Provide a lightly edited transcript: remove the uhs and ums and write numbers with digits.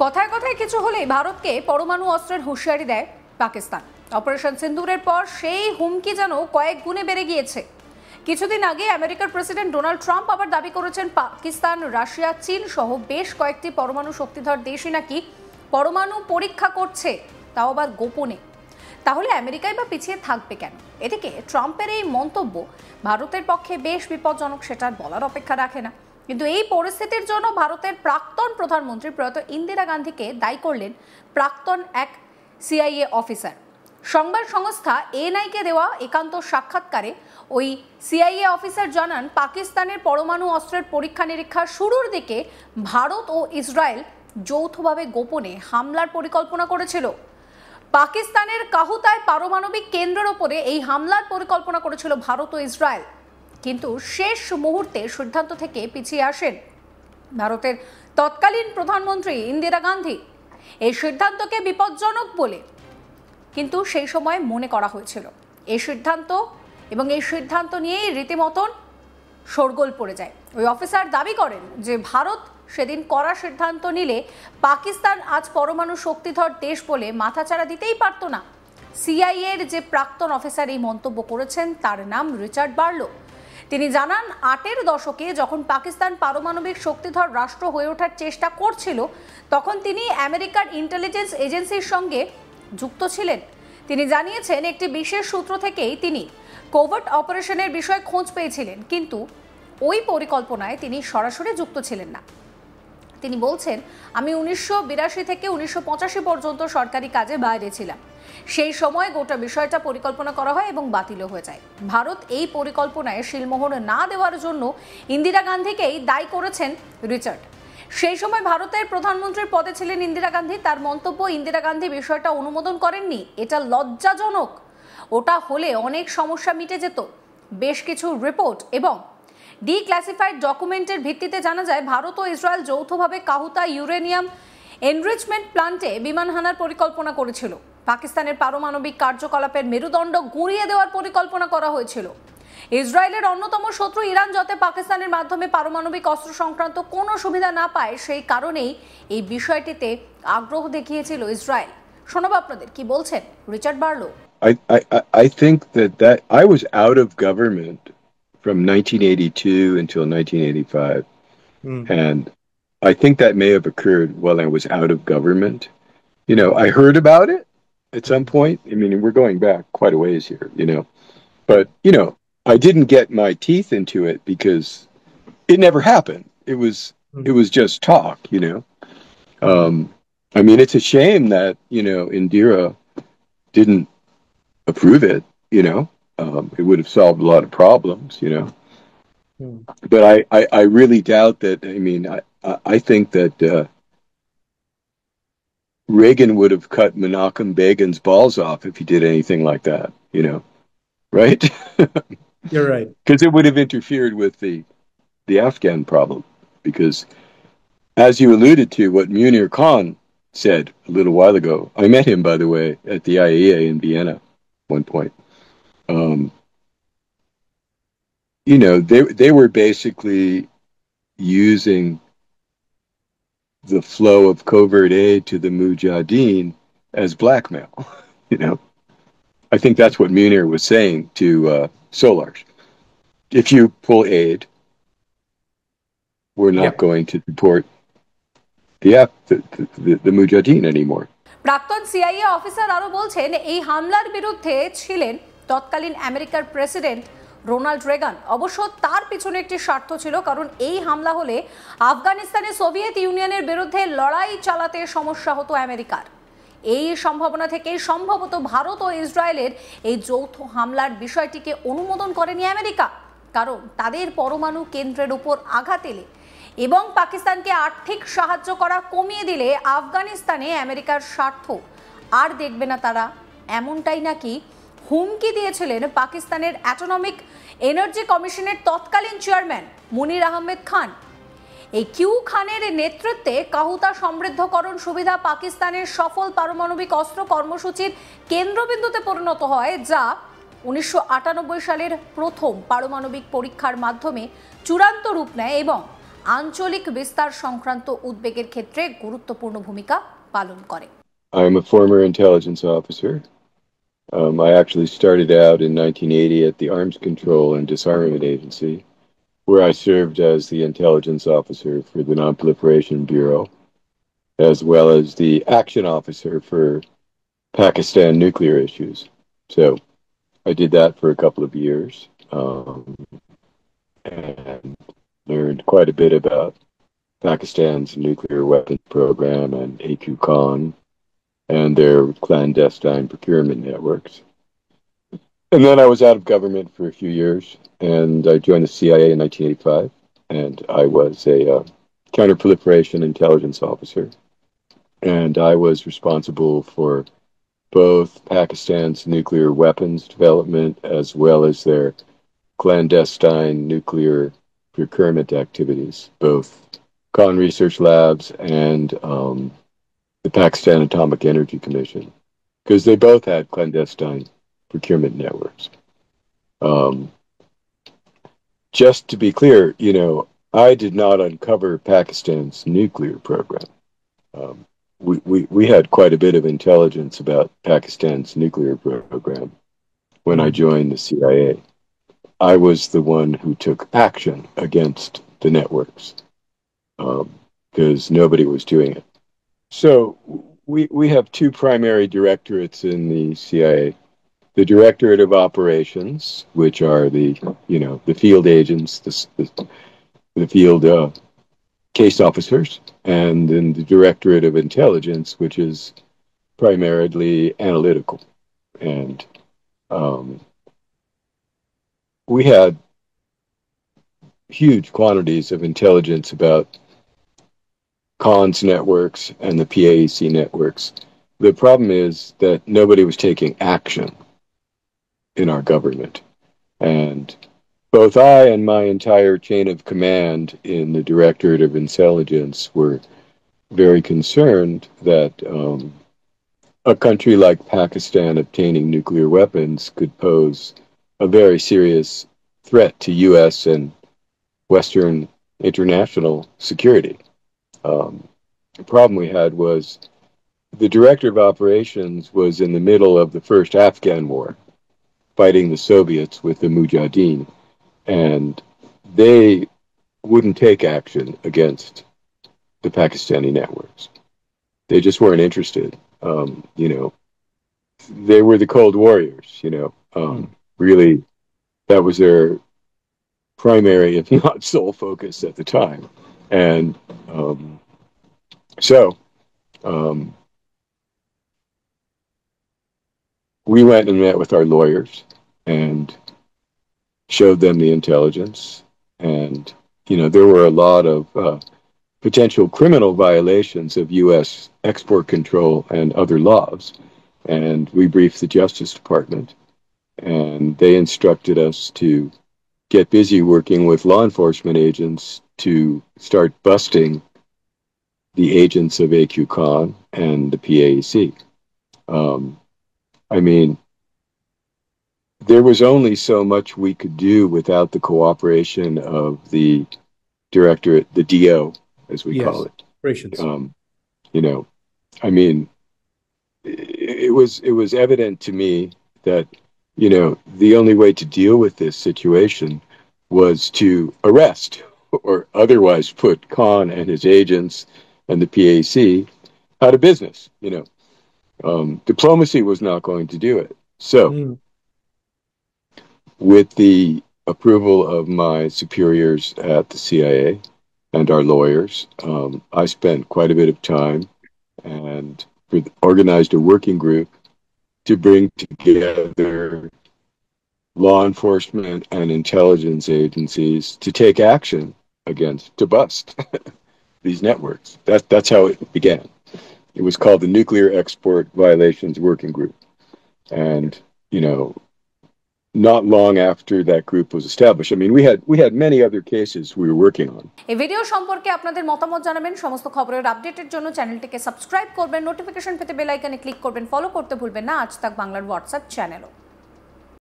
কথায় কথায় কিছু হলেই ভারতকে পরমাণু অস্ত্রের হুঁশিয়ারি দেয় পাকিস্তান। অপারেশন সিন্দুরের পর সেই হুমকি যেন কয়েক গুণে বেড়ে গিয়েছে। কিছুদিন আগে আমেরিকার প্রেসিডেন্ট ডোনাল্ড ট্রাম্প আবার দাবি করেছেন পাকিস্তান, রাশিয়া, চীন সহ বেশ কয়েকটি পরমাণু শক্তিধর দেশই নাকি পরমাণু পরীক্ষা করছে, তাও আবার গোপনে। তাহলে আমেরিকায় বা পিছিয়ে থাকবে কেন? এদিকে ট্রাম্পের এই মন্তব্য ভারতের পক্ষে বেশ বিপজ্জনক, সেটার বলার অপেক্ষা রাখে না। কিন্তু এই পরিস্থিতির জন্য ভারতের প্রাক্তন প্রধানমন্ত্রী প্রয়াত ইন্দিরা গান্ধীকে দায়ী করলেন প্রাক্তন এক সিআইএ অফিসার। সংবাদ সংস্থা এএনআইকে দেওয়া একান্ত সাক্ষাৎকারে ওই সিআইএ অফিসার জানান, পাকিস্তানের পরমাণু অস্ত্রের পরীক্ষা নিরীক্ষা শুরুর দিকে ভারত ও ইসরায়েল যৌথভাবে গোপনে হামলার পরিকল্পনা করেছিল। পাকিস্তানের কাহুতায় পারমাণবিক কেন্দ্রের ওপরে এই হামলার পরিকল্পনা করেছিল ভারত ও ইসরায়েল, কিন্তু শেষ মুহূর্তে সিদ্ধান্ত থেকে পিছিয়ে আসেন ভারতের তৎকালীন প্রধানমন্ত্রী ইন্দিরা গান্ধী। এই সিদ্ধান্তকে বিপজ্জনক বলে কিন্তু সেই সময় মনে করা হয়েছিল। এই সিদ্ধান্ত নিয়েই রীতিমতন শোরগোল পড়ে যায়। ওই অফিসার দাবি করেন যে ভারত সেদিন কড়া সিদ্ধান্ত নিলে পাকিস্তান আজ পরমাণু শক্তিধর দেশ বলে মাথাচাড়া দিতেই পারত না। সিআইএর যে প্রাক্তন অফিসার এই মন্তব্য করেছেন তার নাম রিচার্ড বার্লো। তিনি জানান, ৮এর দশকে যখন পাকিস্তান পারমাণবিক শক্তিধর রাষ্ট্র হয়ে ওঠার চেষ্টা করছিল, তখন তিনি আমেরিকার ইন্টেলিজেন্স এজেন্সির সঙ্গে যুক্ত ছিলেন। তিনি জানিয়েছেন, একটি বিশেষ সূত্র থেকেই তিনি কোভার্ট অপারেশনের বিষয়ে খোঁজ পেয়েছিলেন, কিন্তু ওই পরিকল্পনায় তিনি সরাসরি যুক্ত ছিলেন না। তিনি বলছেন, আমি ১৯৮২ থেকে ১৯৮৫ পর্যন্ত সরকারি কাজে বাইরে ছিলাম। সেই সময় গোটা বিষয়টা পরিকল্পনা করা হয় এবং বাতিলও হয়ে যায়। ভারত এই পরিকল্পনায় শিলমোহর না দেওয়ার জন্য ইন্দিরা গান্ধীকেই দায়ী করেছেন রিচার্ড। সেই সময় ভারতের প্রধানমন্ত্রীর পদে ছিলেন ইন্দিরা গান্ধী। তার মন্তব্য, ইন্দিরা গান্ধী বিষয়টা অনুমোদন করেননি, এটা লজ্জাজনক। ওটা হলে অনেক সমস্যা মিটে যেত। বেশ কিছু রিপোর্ট এবং ডিক্লাসিফাইড ডকুমেন্টের ভিত্তিতে জানা যায়, ভারত ও ইসরায়েল যৌথভাবে কাহুতা ইউরেনিয়াম এনরিচমেন্ট প্লান্টে বিমান হানার পরিকল্পনা করেছিল। পাকিস্তানের পারমাণবিক কার্যকলাপের মেরুদণ্ড গুঁড়িয়ে দেওয়ার পরিকল্পনা করা হয়েছিল। ইসরায়েলের অন্যতম শত্রু ইরান যাতে পাকিস্তানের মাধ্যমে পারমাণবিক অস্ত্র সংক্রান্ত কোনো সুবিধা না পায়, সেই কারণেই এই বিষয়টিতে আগ্রহ দেখিয়েছিল ইসরায়েল। শোনাবো আপনাদের কি বলছেন Richard Barlow. I think that I was out of government from 1982 until 1985. And I think that may have occurred while I was out of government. You know, I heard about it at some point. I mean, we're going back quite a ways here, you know. But, you know, I didn't get my teeth into it because it never happened. It was just talk, you know. I mean, it's a shame that, you know, Indira didn't approve it, you know. It would have solved a lot of problems, you know. But I really doubt that. I mean, I think that Reagan would have cut Menachem Begin's balls off if he did anything like that, you know, right? You're right. Because it would have interfered with the Afghan problem. Because, as you alluded to, what Munir Khan said a little while ago, I met him, by the way, at the IAEA in Vienna at one point. You know, they were basically using the flow of covert aid to the Mujahideen as blackmail, you know. I think that's what Munir was saying to Solarsh. If you pull aid, we're not going to support the Mujahideen anymore. প্রাক্তন CIA officer আরো বলছেন, এই হামলার বিরুদ্ধে ছিলেন তৎকালীন আমেরিকার president Ronald Reagan. অবশ্য তার পিছনে একটি স্বার্থ ছিল, কারণ এই হামলা হলে আফগানিস্তানে সোভিয়েত ইউনিয়নের বিরুদ্ধে লড়াই চালাতে সমস্যা হতো আমেরিকার। এই সম্ভাবনা থেকে সম্ভবত ভারত ও ইসরায়েলের এই যৌথ হামলার বিষয়টিকে অনুমোদন করেনি আমেরিকা, কারণ তাদের পরমাণু কেন্দ্রের উপর আঘাত এলে এবং পাকিস্তানকে আর্থিক সাহায্য করা কমিয়ে দিলে আফগানিস্তানে আমেরিকার স্বার্থ আর দেখবে না তারা। এমনটাই নাকি হুমকি দিয়েছিলেন পাকিস্তানের অ্যাটমিক এনার্জি কমিশনের তৎকালীন চেয়ারম্যান মুনির আহমেদ খান। এই কিউ খানের নেতৃত্বে কাহুতা সমৃদ্ধকরণ সুবিধা পাকিস্তানের সফল পারমাণবিক অস্ত্র কর্মসূচির কেন্দ্রবিন্দুতে পরিণত হয়, যা ১৯৯৮ সালের প্রথম পারমাণবিক পরীক্ষার মাধ্যমে চূড়ান্ত রূপ নেয় এবং আঞ্চলিক বিস্তার সংক্রান্ত উদ্বেগের ক্ষেত্রে গুরুত্বপূর্ণ ভূমিকা পালন করে। I'm a former intelligence officer. I actually started out in 1980 at the Arms Control and Disarmament Agency, where I served as the intelligence officer for the Non-Proliferation Bureau, as well as the action officer for Pakistan nuclear issues. So I did that for a couple of years and learned quite a bit about Pakistan's nuclear weapons program and AQ-Khan and their clandestine procurement networks. And then I was out of government for a few years, and I joined the CIA in 1985, and I was a counterproliferation intelligence officer. And I was responsible for both Pakistan's nuclear weapons development as well as their clandestine nuclear procurement activities, both Khan Research Labs and the Pakistan Atomic Energy Commission, because they both had clandestine procurement networks. Just to be clear, I did not uncover Pakistan's nuclear program. We had quite a bit of intelligence about Pakistan's nuclear program when I joined the CIA. I was the one who took action against the networks because nobody was doing it. So we have two primary directorates in the CIA. The Directorate of Operations, which are the field agents, the field case officers, and then the Directorate of Intelligence, which is primarily analytical. And we had huge quantities of intelligence about Khan's networks and the PAEC networks. The problem is that nobody was taking action in our government. And both I and my entire chain of command in the Directorate of Intelligence were very concerned that a country like Pakistan obtaining nuclear weapons could pose a very serious threat to U.S. and Western international security. The problem we had was the Director of Operations was in the middle of the first Afghan war, fighting the Soviets with the Mujahideen, and they wouldn't take action against the Pakistani networks. They just weren't interested. They were the Cold Warriors, really, that was their primary, if not sole focus at the time. And so we went and met with our lawyers and showed them the intelligence. And, there were a lot of potential criminal violations of U.S. export control and other laws. And we briefed the Justice Department, and they instructed us to get busy working with law enforcement agents to start busting the agents of AQ-Khan and the PAEC. There was only so much we could do without the cooperation of the directorate, the DO, as we call it. It was evident to me that, the only way to deal with this situation was to arrest or otherwise put Khan and his agents and the PAC out of business. Diplomacy was not going to do it. So, with the approval of my superiors at the CIA and our lawyers, I spent quite a bit of time and organized a working group to bring together law enforcement and intelligence agencies to take action to bust these networks. That's how it began. It was called the Nuclear Export Violations Working Group. And, not long after that group was established. We had many other cases we were working on. এই video সম্পর্কে আপনাদের মতামত জানাবেন। সমস্ত খবরের আপডেটের জন্য চ্যানেলটিকে সাবস্ক্রাইব করবেন, নোটিফিকেশন পেতে বেল আইকনে ক্লিক করবেন, ফলো করতে ভুলবেন না আজ তাক বাংলার হোয়াটসঅ্যাপ চ্যানেলও।